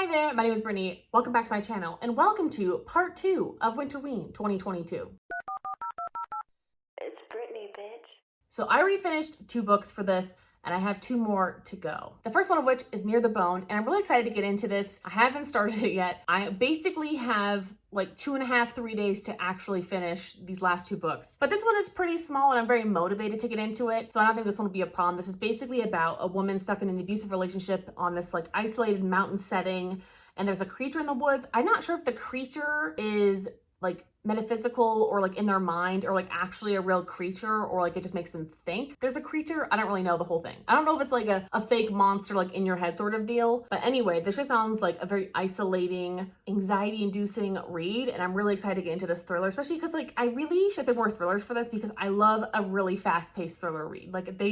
Hi there, my name is Brittany. Welcome back to my channel and welcome to part 2 of WINTERWEEN 2022. It's Brittany, bitch. So I already finished 2 books for this and I have 2 more to go. The first one of which is Near the Bone, and I'm really excited to get into this. I haven't started it yet. I basically have like 2.5, 3 days to actually finish these last 2 books. But this one is pretty small and I'm very motivated to get into it. So I don't think this one will be a problem. This is basically about a woman stuck in an abusive relationship on this like isolated mountain setting, and there's a creature in the woods. I'm not sure if the creature is like metaphysical or like in their mind or like actually a real creature, or like it just makes them think there's a creature. I don't really know the whole thing. I don't know if it's like a fake monster like in your head sort of deal. But anyway, this just sounds like a very isolating, anxiety inducing read, and I'm really excited to get into this thriller, especially because like I really should pick more thrillers for this because I love a really fast paced thriller read. Like they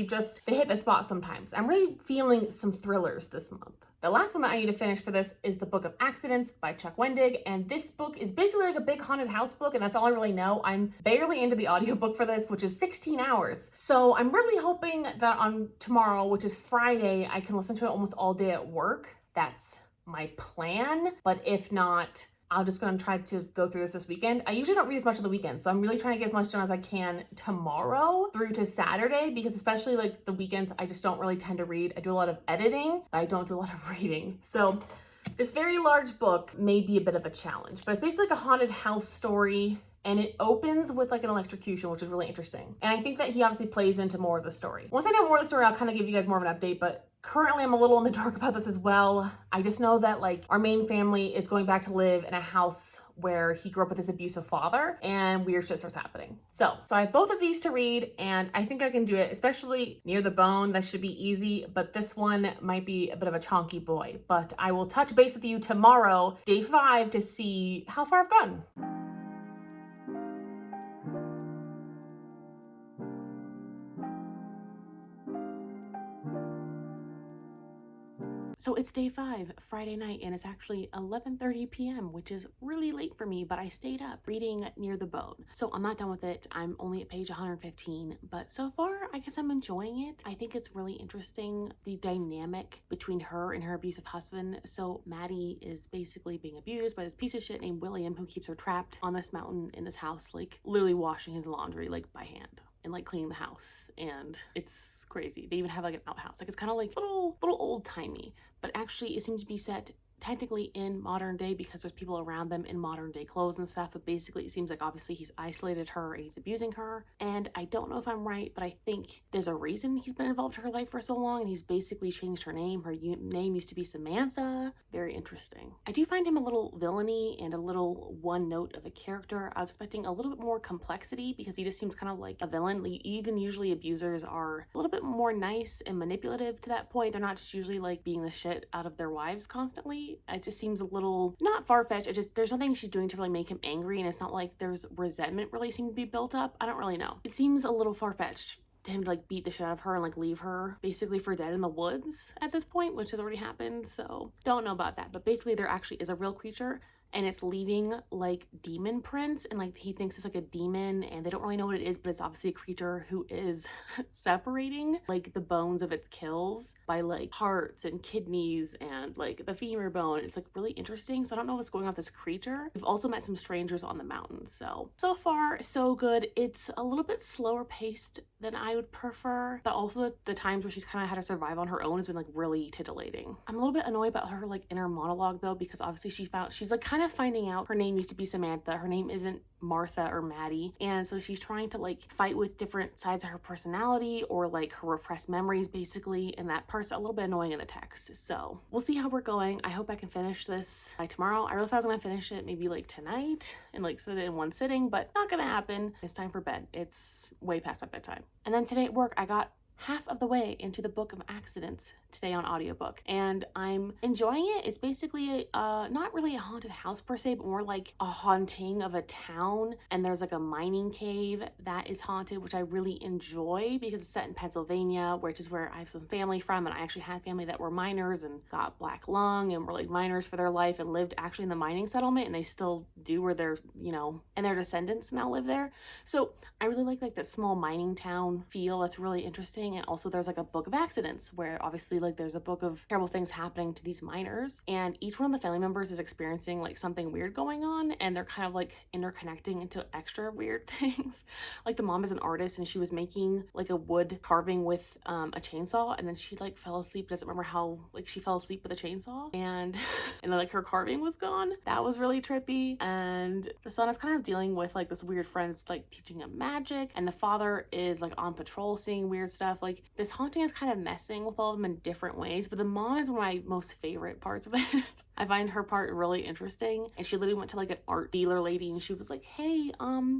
hit the spot sometimes. I'm really feeling some thrillers this month. The last one that I need to finish for this is The Book of Accidents by Chuck Wendig, and this book is basically like a big haunted house book, and that's all I really know. I'm barely into the audiobook for this, which is 16 hours. So I'm really hoping that on tomorrow, which is Friday, I can listen to it almost all day at work. That's my plan, but if not, I'm just going to try to go through this weekend. I usually don't read as much on the weekend, so I'm really trying to get as much done as I can tomorrow through to Saturday, because especially like the weekends, I just don't really tend to read. I do a lot of editing, but I don't do a lot of reading. So this very large book may be a bit of a challenge, but it's basically like a haunted house story, and it opens with like an electrocution, which is really interesting. And I think that he obviously plays into more of the story. Once I know more of the story, I'll kind of give you guys more of an update, but currently I'm a little in the dark about this as well. I just know that like our main family is going back to live in a house where he grew up with his abusive father, and weird shit starts happening. So I have both of these to read, and I think I can do it, especially Near the Bone. That should be easy, but this one might be a bit of a chonky boy. But I will touch base with you tomorrow, day 5, to see how far I've gotten. So it's day 5, Friday night, and it's actually 11:30 p.m., which is really late for me, but I stayed up reading Near the Bone. So I'm not done with it. I'm only at page 115, but so far, I guess I'm enjoying it. I think it's really interesting, the dynamic between her and her abusive husband. So Maddie is basically being abused by this piece of shit named William, who keeps her trapped on this mountain in this house, like literally washing his laundry like by hand and like cleaning the house, and it's crazy. They even have like an outhouse. Like it's kind of like little old timey, but actually it seems to be set technically in modern day because there's people around them in modern day clothes and stuff. But basically it seems like obviously he's isolated her and he's abusing her, and I don't know if I'm right, but I think there's a reason he's been involved in her life for so long, and he's basically changed her name. Her name used to be Samantha. Very interesting. I do find him a little villainy and a little one note of a character. I was expecting a little bit more complexity because he just seems kind of like a villain. Even usually abusers are a little bit more nice and manipulative to that point. They're not just usually like being the shit out of their wives constantly. It just seems a little, not far-fetched, it just, there's nothing she's doing to really make him angry, and it's not like there's resentment really seeming to be built up. I don't really know. It seems a little far-fetched to him to like beat the shit out of her and like leave her basically for dead in the woods at this point, which has already happened. So don't know about that, but basically there actually is a real creature, and it's leaving like demon prints, and like he thinks it's like a demon, and they don't really know what it is, but it's obviously a creature who is separating like the bones of its kills by like hearts and kidneys and like the femur bone. It's like really interesting. So I don't know what's going on with this creature. We've also met some strangers on the mountain. So far so good. It's a little bit slower paced than I would prefer, but also the times where she's kind of had to survive on her own has been like really titillating. I'm a little bit annoyed about her like inner monologue though, because obviously she's like kind of finding out her name used to be Samantha. Her name isn't Martha or Maddie, and so she's trying to like fight with different sides of her personality or like her repressed memories basically, and that part's a little bit annoying in the text. So we'll see how we're going. I hope I can finish this by tomorrow. I really thought I was gonna finish it maybe like tonight and like sit it in one sitting, but not gonna happen. It's time for bed. It's way past my bedtime. And then today at work I got half of the way into the Book of Accidents today on audiobook, and I'm enjoying it. It's basically not really a haunted house per se, but more like a haunting of a town, and there's like a mining cave that is haunted, which I really enjoy because it's set in Pennsylvania, which is where I have some family from, and I actually had family that were miners and got black lung and were like miners for their life and lived actually in the mining settlement, and they still do, where they're, you know, and their descendants now live there. So I really like that small mining town feel. That's really interesting. And also there's like a Book of Accidents where obviously like there's a book of terrible things happening to these minors, and each one of the family members is experiencing like something weird going on, and they're kind of like interconnecting into extra weird things. Like the mom is an artist, and she was making like a wood carving with a chainsaw, and then she like fell asleep, doesn't remember how, like she fell asleep with a chainsaw, and and then like her carving was gone. That was really trippy. And the son is kind of dealing with like this weird friend's like teaching him magic, and the father is like on patrol seeing weird stuff. Like this haunting is kind of messing with all of them in different ways, but the mom is one of my most favorite parts of this. I find her part really interesting, and she literally went to like an art dealer lady, and she was like, hey,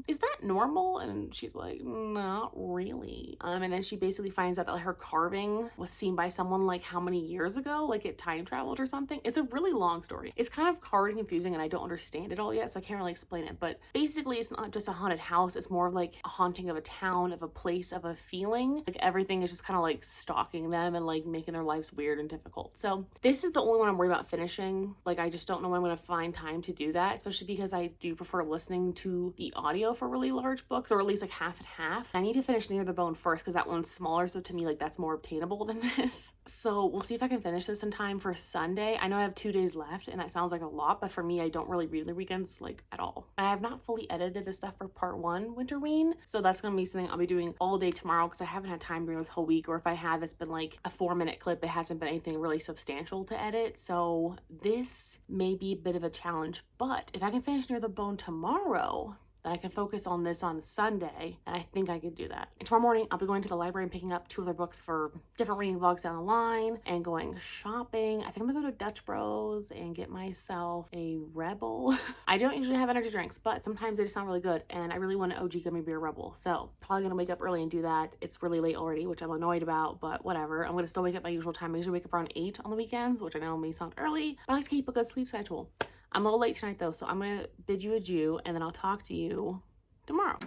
is that normal? And she's like, not really. And then she basically finds out that like, her carving was seen by someone like how many years ago, like it time traveled or something. It's a really long story. It's kind of hard and confusing, and I don't understand it all yet, so I can't really explain it. But basically it's not just a haunted house, it's more of like a haunting of a town, of a place, of a feeling. Like everything is just kind of like stalking them and like making their lives weird and difficult. So this is the only one I'm worried about finishing. Like I just don't know when I'm going to find time to do that, especially because I do prefer listening to the audio for really large books, or at least like half and half. I need to finish Near the Bone first because that one's smaller, so to me like that's more obtainable than this. So we'll see if I can finish this in time for Sunday. I know I have 2 days left, and that sounds like a lot, but for me, I don't really read the weekends like at all. I have not fully edited the stuff for part 1 Winterween, so that's gonna be something I'll be doing all day tomorrow because I haven't had time during this whole week, or if I have, it's been like a 4-minute clip. It hasn't been anything really substantial to edit, so this may be a bit of a challenge. But if I can finish Near the Bone tomorrow, then I can focus on this on Sunday, and I think I could do that. And tomorrow morning, I'll be going to the library and picking up 2 other books for different reading vlogs down the line, and going shopping. I think I'm gonna go to Dutch Bros and get myself a Rebel. I don't usually have energy drinks, but sometimes they just sound really good, and I really want an OG gummy beer Rebel. So probably gonna wake up early and do that. It's really late already, which I'm annoyed about, but whatever. I'm gonna still wake up my usual time. I usually wake up around 8 on the weekends, which I know may sound early, but I like to keep a good sleep schedule. I'm a little late tonight though, so I'm gonna bid you adieu, and then I'll talk to you tomorrow.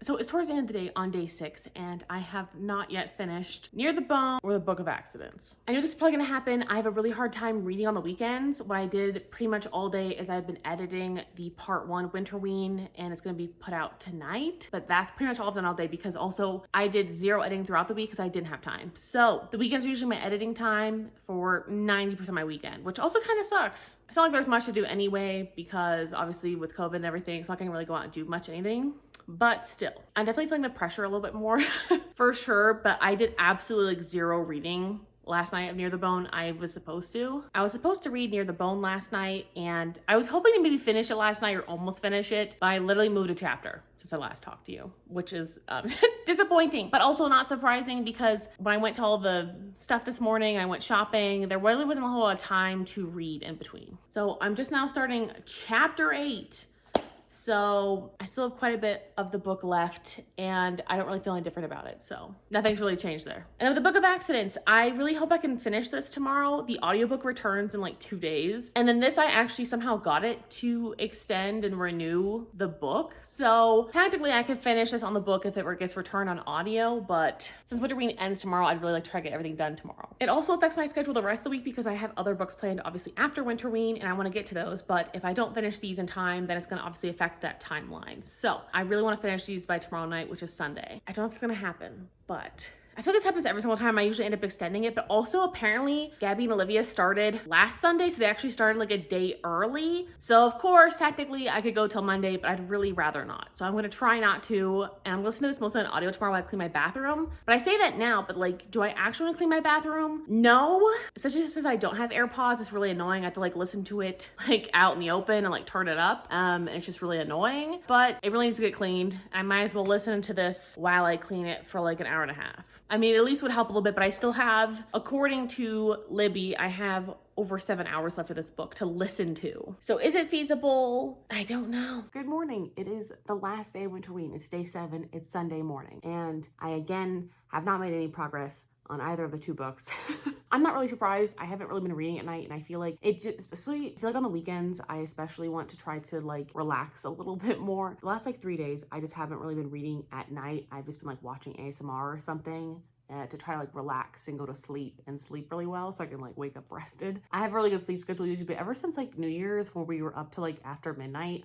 So it's towards the end of the day on day 6, and I have not yet finished Near the Bone or the Book of Accidents. I knew this was probably gonna happen. I have a really hard time reading on the weekends. What I did pretty much all day is I've been editing the part 1 Winterween, and it's gonna be put out tonight. But that's pretty much all I've done all day, because also I did 0 editing throughout the week because I didn't have time. So the weekends are usually my editing time for 90% of my weekend, which also kind of sucks. It's not like there's much to do anyway, because obviously with COVID and everything, it's not gonna really go out and do much anything. But still, I'm definitely feeling the pressure a little bit more for sure. But I did absolutely like 0 reading last night of Near the Bone. I was supposed to read Near the Bone last night, and I was hoping to maybe finish it last night or almost finish it, but I literally moved a chapter since I last talked to you, which is disappointing, but also not surprising, because when I went to all the stuff this morning, I went shopping, there really wasn't a whole lot of time to read in between. So I'm just now starting chapter 8. So I still have quite a bit of the book left, and I don't really feel any different about it. So nothing's really changed there. And with the Book of Accidents, I really hope I can finish this tomorrow. The audiobook returns in like 2 days. And then this, I actually somehow got it to extend and renew the book. So technically I could finish this on the book if it gets returned on audio, but since Winterween ends tomorrow, I'd really like to try to get everything done tomorrow. It also affects my schedule the rest of the week because I have other books planned obviously after Winterween, and I want to get to those. But if I don't finish these in time, then it's going to obviously affect that timeline. So I really want to finish these by tomorrow night, which is Sunday. I don't know if it's gonna happen, but I feel this happens every single time. I usually end up extending it, but also apparently Gabby and Olivia started last Sunday, so they actually started like a day early. So of course, technically I could go till Monday, but I'd really rather not. So I'm gonna try not to, and I'm listening to this mostly on audio tomorrow while I clean my bathroom. But I say that now, but like, do I actually want to clean my bathroom? No, especially since I don't have AirPods. It's really annoying. I have to like listen to it like out in the open and like turn it up. And it's just really annoying, but it really needs to get cleaned. I might as well listen to this while I clean it for like an hour and a half. I mean, it at least would help a little bit, but I still have, according to Libby, I have over 7 hours left of this book to listen to. So is it feasible? I don't know. Good morning. It is the last day of Winterween. It's day 7. It's Sunday morning. And I, again, have not made any progress on either of the 2 books. I'm not really surprised. I haven't really been reading at night, and I feel like it just, especially, I feel like on the weekends, I especially want to try to like relax a little bit more. The last like 3 days, I just haven't really been reading at night. I've just been like watching ASMR or something. to try to like relax and go to sleep and sleep really well so I can like wake up rested. I have a really good sleep schedule usually, but ever since like New Year's where we were up to like after midnight,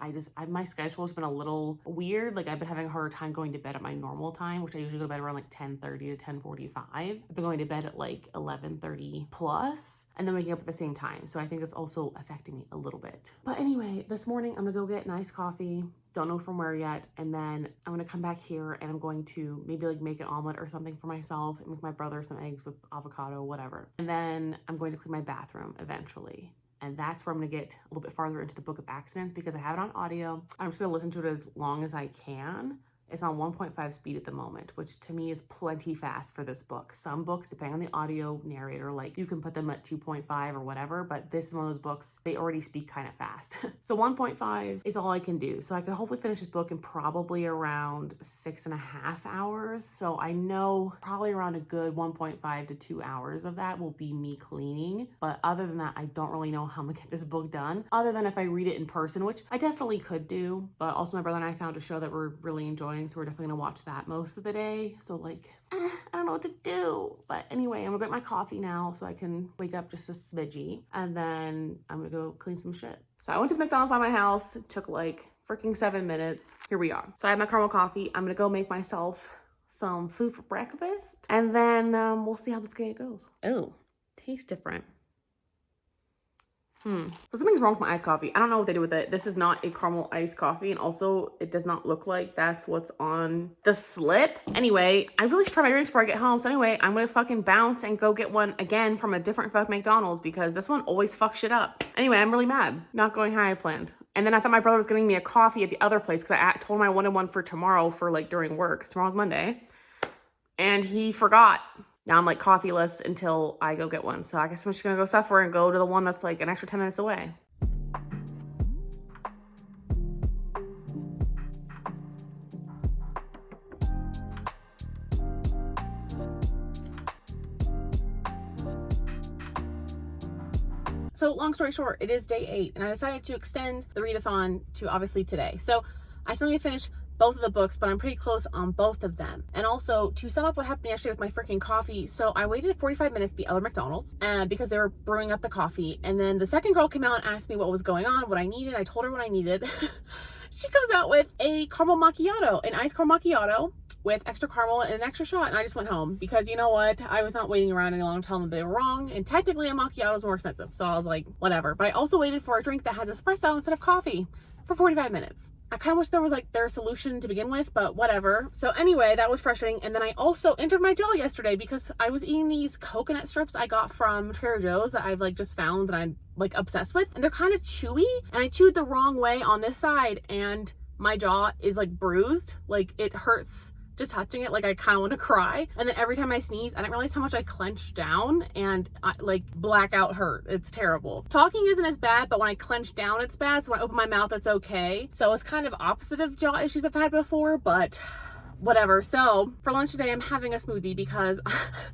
my schedule has been a little weird. Like I've been having a harder time going to bed at my normal time, which I usually go to bed around like 10:30 to 10:45. I've been going to bed at like 11:30 plus and then waking up at the same time. So I think it's also affecting me a little bit. But anyway, this morning I'm gonna go get nice coffee. Don't know from where yet. And then I'm gonna come back here and I'm going to maybe like make an omelet or something for myself and make my brother some eggs with avocado, whatever. And then I'm going to clean my bathroom eventually. And that's where I'm gonna get a little bit farther into the Book of Accidents because I have it on audio. I'm just gonna listen to it as long as I can. It's on 1.5 speed at the moment, which to me is plenty fast for this book. Some books, depending on the audio narrator, like you can put them at 2.5 or whatever, but this is one of those books, they already speak kind of fast. So 1.5 is all I can do. So I can hopefully finish this book in probably around 6.5 hours. So I know probably around a good 1.5 to 2 hours of that will be me cleaning. But other than that, I don't really know how I'm gonna get this book done, other than if I read it in person, which I definitely could do. But also my brother and I found a show that we're really enjoying, so we're definitely gonna watch that most of the day. So like, I don't know what to do. But anyway, I'm gonna get my coffee now so I can wake up just a smidgy. And then I'm gonna go clean some shit. So I went to McDonald's by my house. It took like freaking 7 minutes. Here we are. So I have my caramel coffee. I'm gonna go make myself some food for breakfast. And then we'll see how this day goes. Oh, tastes different. So something's wrong with my iced coffee. I don't know what they do with it. This is not a caramel iced coffee. And also it does not look like that's what's on the slip. Anyway, I really should try my drinks before I get home. So anyway, I'm gonna fucking bounce and go get one again from a different fuck McDonald's because this one always fucks shit up. Anyway, I'm really mad. Not going how I planned. And then I thought my brother was giving me a coffee at the other place because I told him I wanted one for tomorrow for like during work. Tomorrow's Monday. And he forgot. Now I'm like coffeeless until I go get one. So I guess I'm just gonna go suffer and go to the one that's like an extra 10 minutes away. So long story short, it is day 8 and I decided to extend the readathon to obviously today. So I still need to finish both of the books, but I'm pretty close on both of them. And also, to sum up what happened yesterday with my freaking coffee, so I waited 45 minutes at the other McDonald's because they were brewing up the coffee. And then the second girl came out and asked me what was going on, what I needed. I told her what I needed. She comes out with a caramel macchiato, an iced caramel macchiato with extra caramel and an extra shot. And I just went home because you know what? I was not waiting around any longer to tell them they were wrong. And technically a macchiato is more expensive. So I was like, whatever. But I also waited for a drink that has espresso instead of coffee for 45 minutes. I kind of wish there was like their solution to begin with, but whatever. So anyway, that was frustrating. And then I also injured my jaw yesterday because I was eating these coconut strips I got from Trader Joe's that I've like just found that I'm like obsessed with. And they're kind of chewy and I chewed the wrong way on this side and my jaw is like bruised. Like it hurts just touching it. Like I kind of want to cry. And then every time I sneeze, I didn't realize how much I clenched down and I like blackout hurt. It's terrible. Talking isn't as bad, but when I clench down, it's bad. So when I open my mouth, it's okay. So it's kind of opposite of jaw issues I've had before, but whatever. So for lunch today, I'm having a smoothie because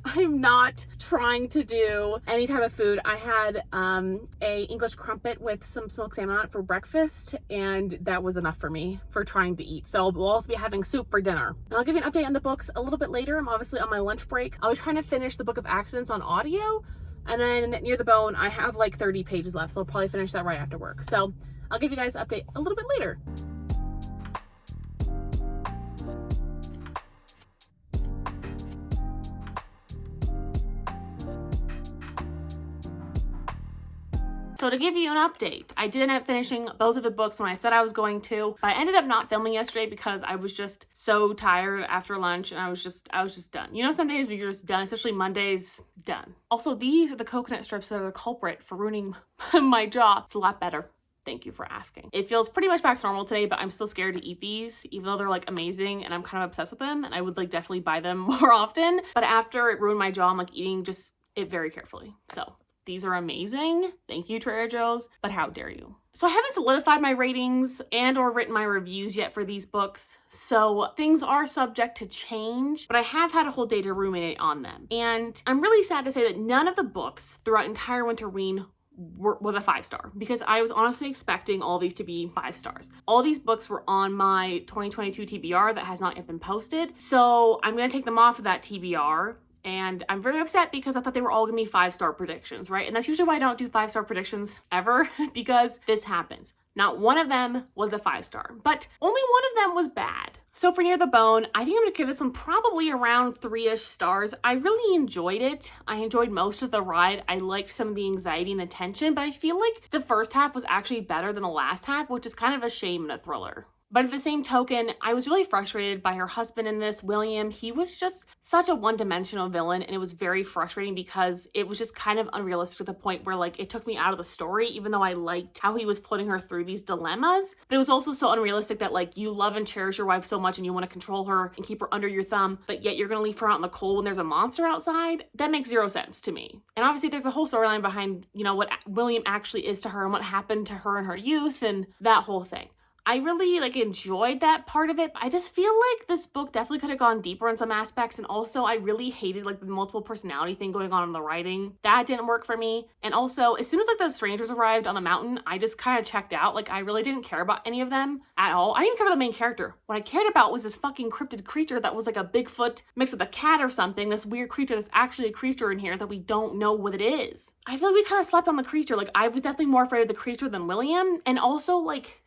I'm not trying to do any type of food. I had a English crumpet with some smoked salmon on it for breakfast, and that was enough for me for trying to eat. So we'll also be having soup for dinner. And I'll give you an update on the books a little bit later. I'm obviously on my lunch break. I'll be trying to finish the Book of Accidents on audio, and then Near the Bone, I have like 30 pages left, so I'll probably finish that right after work. So I'll give you guys an update a little bit later. So to give you an update, I did end up finishing both of the books when I said I was going to, but I ended up not filming yesterday because I was just so tired after lunch and I was just done. You know, some days you're just done, especially Mondays, done. Also, these are the coconut strips that are the culprit for ruining my jaw. It's a lot better. Thank you for asking. It feels pretty much back to normal today, but I'm still scared to eat these, even though they're like amazing and I'm kind of obsessed with them and I would like definitely buy them more often. But after it ruined my jaw, I'm like eating just it very carefully. So these are amazing. Thank you, Trader Joe's, but how dare you? So I haven't solidified my ratings and or written my reviews yet for these books, so things are subject to change, but I have had a whole day to ruminate on them. And I'm really sad to say that none of the books throughout entire Winterween was a 5-star because I was honestly expecting all these to be 5 stars. All these books were on my 2022 TBR that has not yet been posted, so I'm going to take them off of that TBR And I'm very upset because I thought they were all gonna be 5-star predictions, right? And that's usually why I don't do 5-star predictions ever, because this happens. Not one of them was a 5-star, but only one of them was bad. So for Near the Bone, I think I'm gonna give this one probably around 3-ish stars. I really enjoyed it. I enjoyed most of the ride. I liked some of the anxiety and the tension, but I feel like the first half was actually better than the last half, which is kind of a shame in a thriller. But at the same token, I was really frustrated by her husband in this, William. He was just such a one-dimensional villain, and it was very frustrating because it was just kind of unrealistic to the point where, like, it took me out of the story, even though I liked how he was putting her through these dilemmas. But it was also so unrealistic that, like, you love and cherish your wife so much and you want to control her and keep her under your thumb, but yet you're going to leave her out in the cold when there's a monster outside? That makes zero sense to me. And obviously there's a whole storyline behind, you know, what William actually is to her and what happened to her in her youth and that whole thing. I really enjoyed that part of it, but I just feel like this book definitely could have gone deeper in some aspects, and also I really hated the multiple personality thing going on in the writing. That didn't work for me. And also, as soon as the strangers arrived on the mountain, I just kind of checked out. I really didn't care about any of them at all. I didn't care about the main character. What I cared about was this fucking cryptid creature that was like a Bigfoot mixed with a cat or something, this weird creature that's actually a creature in here that we don't know what it is. I feel like we kind of slept on the creature. I was definitely more afraid of the creature than William, and also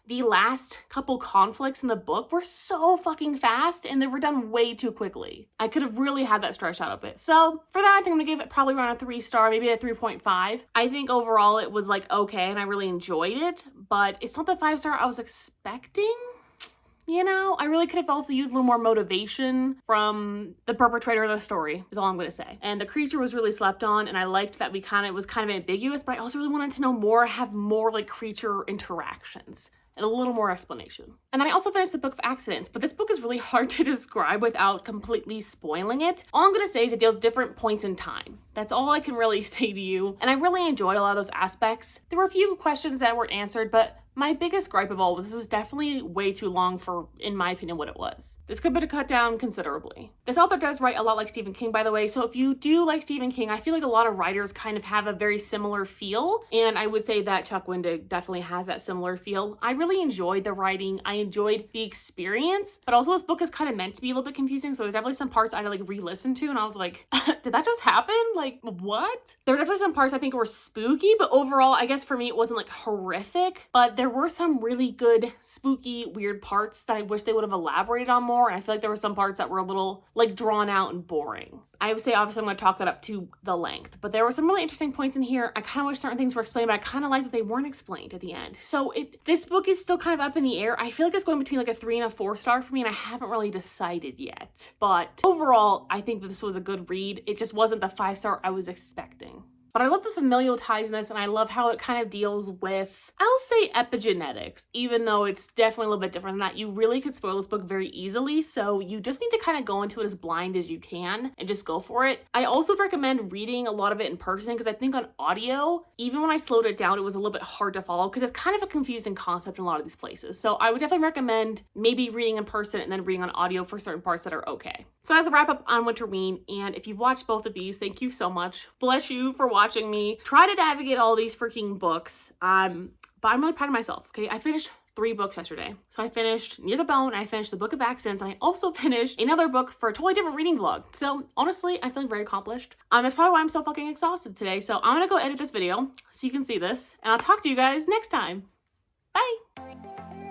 the last couple conflicts in the book were so fucking fast and they were done way too quickly. I could have really had that stretched out a bit. So for that, I think I'm gonna give it probably around a 3-star, maybe a 3.5. I think overall it was okay and I really enjoyed it, but it's not the 5-star I was expecting. You know, I really could have also used a little more motivation from the perpetrator of the story, is all I'm going to say. And the creature was really slept on, and I liked that it was kind of ambiguous, but I also really wanted to know more, have more creature interactions and a little more explanation. And then I also finished the Book of Accidents, but this book is really hard to describe without completely spoiling it. All I'm gonna say is it deals different points in time. That's all I can really say to you. And I really enjoyed a lot of those aspects. There were a few questions that weren't answered, but my biggest gripe of all was this was definitely way too long for, in my opinion, what it was. This could have been cut down considerably. This author does write a lot like Stephen King, by the way, so if you do like Stephen King, I feel like a lot of writers kind of have a very similar feel, and I would say that Chuck Wendig definitely has that similar feel. I really enjoyed the writing, I enjoyed the experience, but also this book is kind of meant to be a little bit confusing, so there's definitely some parts I had to re-listen to, and I was like, did that just happen? What? There were definitely some parts I think were spooky, but overall, I guess for me, it wasn't horrific, but there were some really good, spooky, weird parts that I wish they would have elaborated on more, and I feel like there were some parts that were a little, drawn out and boring. I would say, obviously, I'm going to talk that up to the length, but there were some really interesting points in here. I kind of wish certain things were explained, but I kind of like that they weren't explained at the end. So this book is still kind of up in the air. I feel like it's going between a 3 and a 4-star for me, and I haven't really decided yet. But overall, I think that this was a good read. It just wasn't the 5-star I was expecting. But I love the familial ties in this, and I love how it kind of deals with, I'll say, epigenetics, even though it's definitely a little bit different than that. You really could spoil this book very easily, so you just need to kind of go into it as blind as you can and just go for it. I also recommend reading a lot of it in person, because I think on audio, even when I slowed it down, it was a little bit hard to follow, because it's kind of a confusing concept in a lot of these places. So I would definitely recommend maybe reading in person and then reading on audio for certain parts that are okay. So that's a wrap up on Winterween, and if you've watched both of these, thank you so much. Bless you for watching me try to navigate all these freaking books. But I'm really proud of myself, okay? I finished 3 books yesterday. So I finished Near the Bone, I finished the Book of Accidents, and I also finished another book for a totally different reading vlog. So honestly, I'm feeling very accomplished. That's probably why I'm so fucking exhausted today. So I'm gonna go edit this video so you can see this, and I'll talk to you guys next time. Bye!